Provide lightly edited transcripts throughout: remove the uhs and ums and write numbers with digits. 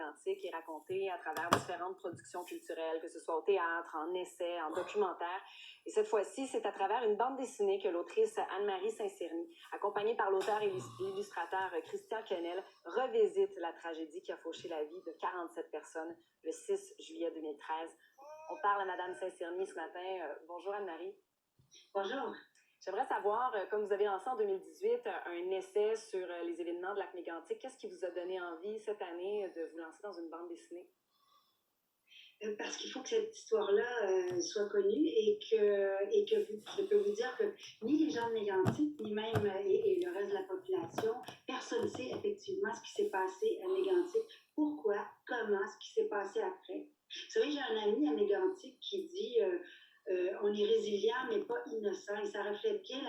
Mégantic est raconté à travers différentes productions culturelles, que ce soit au théâtre, en essai, en documentaire. Et cette fois-ci, c'est à travers une bande dessinée que l'autrice Anne-Marie Saint-Cyr, accompagnée par l'auteur et l'illustrateur Christian Quesnel, revisite la tragédie qui a fauché la vie de 47 personnes le 6 juillet 2013. On parle à Mme Saint-Cyr ce matin. Bonjour Anne-Marie. Bonjour. J'aimerais savoir, comme vous avez lancé en 2018 un essai sur les événements de Lac-Mégantic, qu'est-ce qui vous a donné envie cette année de vous lancer dans une bande dessinée? Parce qu'il faut que cette histoire-là soit connue et que je peux vous dire que ni les gens de Mégantic, ni même et le reste de la population, personne ne sait effectivement ce qui s'est passé à Mégantic, pourquoi, comment, ce qui s'est passé après. Vous savez, j'ai un ami à Mégantic qui dit on est résilient mais pas innocent, et ça reflète bien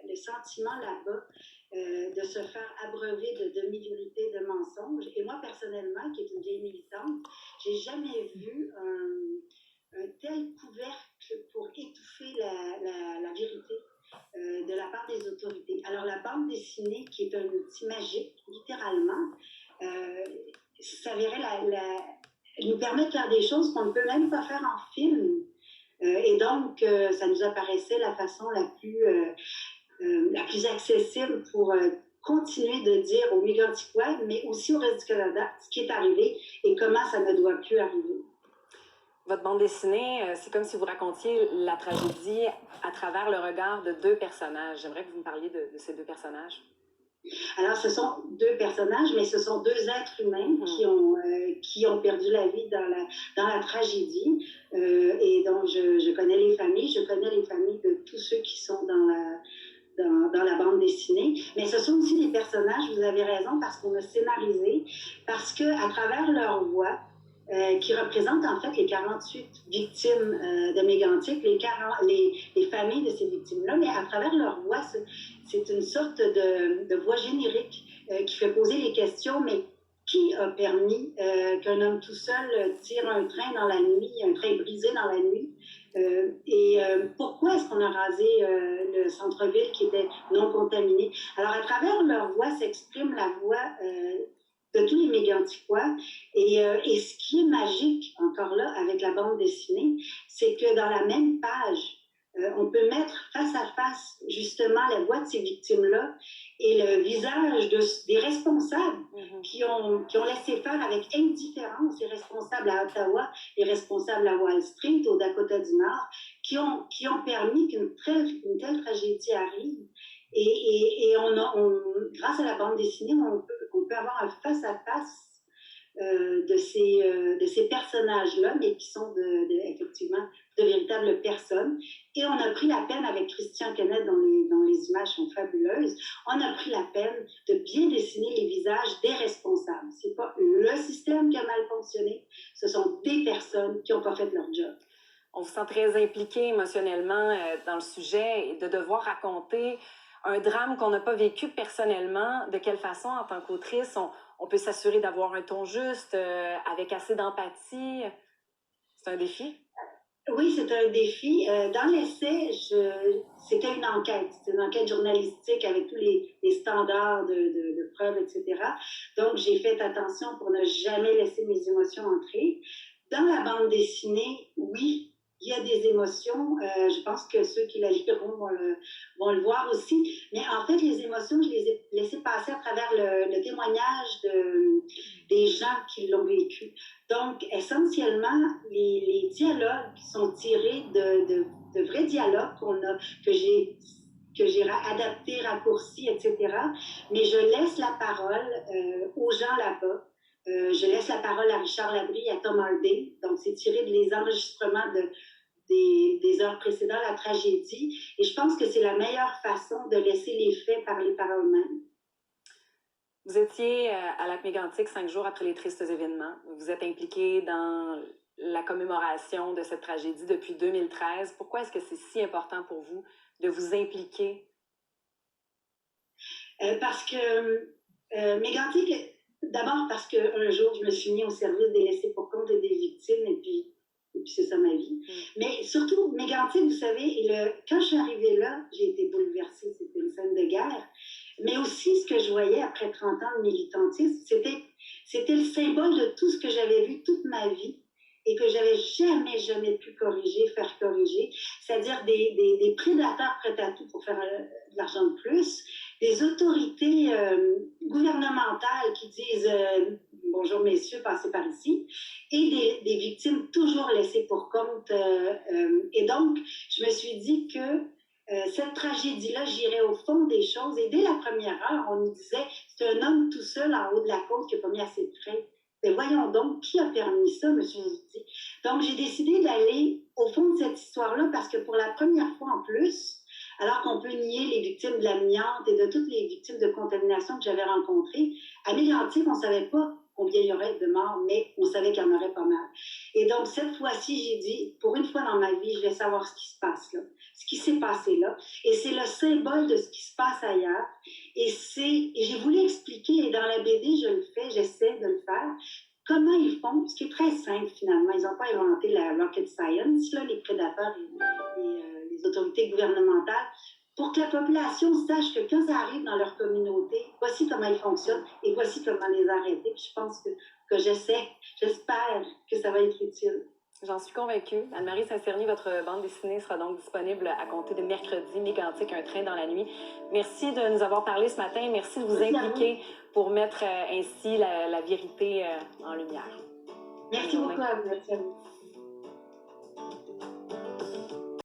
le sentiment là-bas de se faire abreuver de demi-vérités, de mensonges. Et moi, personnellement, qui est une vieille militante, j'ai jamais vu un tel couvercle pour étouffer la vérité de la part des autorités. Alors, la bande dessinée, qui est un outil magique, littéralement, nous permet de faire des choses qu'on ne peut même pas faire en film. Et donc, ça nous apparaissait la façon la plus accessible pour continuer de dire aux Méganticois, mais aussi au reste du Canada, ce qui est arrivé et comment ça ne doit plus arriver. Votre bande dessinée, c'est comme si vous racontiez la tragédie à travers le regard de deux personnages. J'aimerais que vous me parliez de ces deux personnages. Alors, ce sont deux personnages, mais ce sont deux êtres humains qui ont perdu la vie dans la tragédie. Et donc, je connais les familles de tous ceux qui sont dans la bande dessinée. Mais ce sont aussi des personnages, vous avez raison, parce qu'on a scénarisé, parce qu'à travers leur voix, qui représentent en fait les 48 victimes de Mégantic, les familles de ces victimes-là, mais à travers leur voix, c'est une sorte de voix générique qui fait poser les questions, mais qui a permis qu'un homme tout seul tire un train dans la nuit, un train brisé dans la nuit? Pourquoi est-ce qu'on a rasé le centre-ville qui était non contaminé? Alors, à travers leur voix s'exprime la voix de tous les Méganticois. Et ce qui est magique, encore là, avec la bande dessinée, c'est que dans la même page, on peut mettre face à face, justement, la voix de ces victimes-là et le visage des responsables qui ont laissé faire avec indifférence, les responsables à Ottawa, les responsables à Wall Street, au Dakota du Nord, qui ont permis qu'une telle tragédie arrive. Et grâce à la bande dessinée, on peut avoir un face-à-face de ces personnages-là, mais qui sont effectivement de véritables personnes. Et on a pris la peine, avec Christian Quesnel, dont les images sont fabuleuses, on a pris la peine de bien dessiner les visages des responsables. C'est pas le système qui a mal fonctionné, ce sont des personnes qui n'ont pas fait leur job. On vous sent très impliqué émotionnellement dans le sujet et de devoir raconter un drame qu'on n'a pas vécu personnellement. De quelle façon, en tant qu'autrice, on peut s'assurer d'avoir un ton juste, avec assez d'empathie? C'est un défi? Oui, c'est un défi. Dans l'essai, c'était une enquête journalistique avec tous les standards de preuves, etc. Donc, j'ai fait attention pour ne jamais laisser mes émotions entrer. Dans la bande dessinée, oui, il y a des émotions. Je pense que ceux qui la liront vont le voir aussi. Mais en fait, les émotions, je les ai laissées passer à travers le témoignage des gens qui l'ont vécu. Donc, essentiellement, les dialogues sont tirés de vrais dialogues que j'ai adaptés, raccourcis, etc. Mais je laisse la parole aux gens là-bas. Je laisse la parole à Richard Labrie et à Tom Hardy. Donc, c'est tiré des enregistrements des heures précédant la tragédie. Et je pense que c'est la meilleure façon de laisser les faits parler par eux-mêmes. Vous étiez à Lac-Mégantic 5 jours après les tristes événements. Vous êtes impliqué dans la commémoration de cette tragédie depuis 2013. Pourquoi est-ce que c'est si important pour vous de vous impliquer? Parce que Mégantic, d'abord parce qu'un jour, je me suis mis au service des laissés pour compte et des victimes, et puis c'est ça ma vie. Mais surtout, Mégantic, vous savez, quand je suis arrivée là, j'ai été bouleversée, c'était une scène de guerre. Mais aussi, ce que je voyais après 30 ans de militantisme, c'était C'était le symbole de tout ce que j'avais vu toute ma vie et que j'avais jamais pu corriger, faire corriger, c'est-à-dire des prédateurs prêts à tout pour faire de l'argent de plus, des autorités gouvernementales qui disent bonjour messieurs, passez par ici, et des victimes toujours laissées pour compte. Et donc, je me suis dit que cette tragédie-là, j'irais au fond des choses. Et dès la première heure, on nous disait, c'est un homme tout seul en haut de la côte qui n'a pas mis assez de frein. Mais voyons donc, qui a permis ça, M. Zouti? Donc, j'ai décidé d'aller au fond de cette histoire-là parce que pour la première fois en plus, alors qu'on peut nier les victimes de l'amiante et de toutes les victimes de contamination que j'avais rencontrées, à Mégantic, on ne savait pas combien il y aurait de morts, mais on savait qu'il y en aurait pas mal. Et donc, cette fois-ci, j'ai dit, pour une fois dans ma vie, je vais savoir ce qui se passe là, ce qui s'est passé là. Et c'est le symbole de ce qui se passe ailleurs. Et j'ai voulu expliquer, et dans la BD, je le fais, j'essaie de le faire, comment ils font, ce qui est très simple finalement. Ils n'ont pas inventé la rocket science, là, les prédateurs et les autorités gouvernementales, pour que la population sache que quand ça arrive dans leur communauté, voici comment ils fonctionnent et voici comment les arrêter. Puis je pense que j'espère que ça va être utile. J'en suis convaincue. Anne-Marie Saint-Cerny, votre bande dessinée sera donc disponible à compter de mercredi, Mégantic, un train dans la nuit. Merci de nous avoir parlé ce matin. Merci de vous impliquer pour mettre ainsi la vérité en lumière. Merci beaucoup à vous. Merci à vous.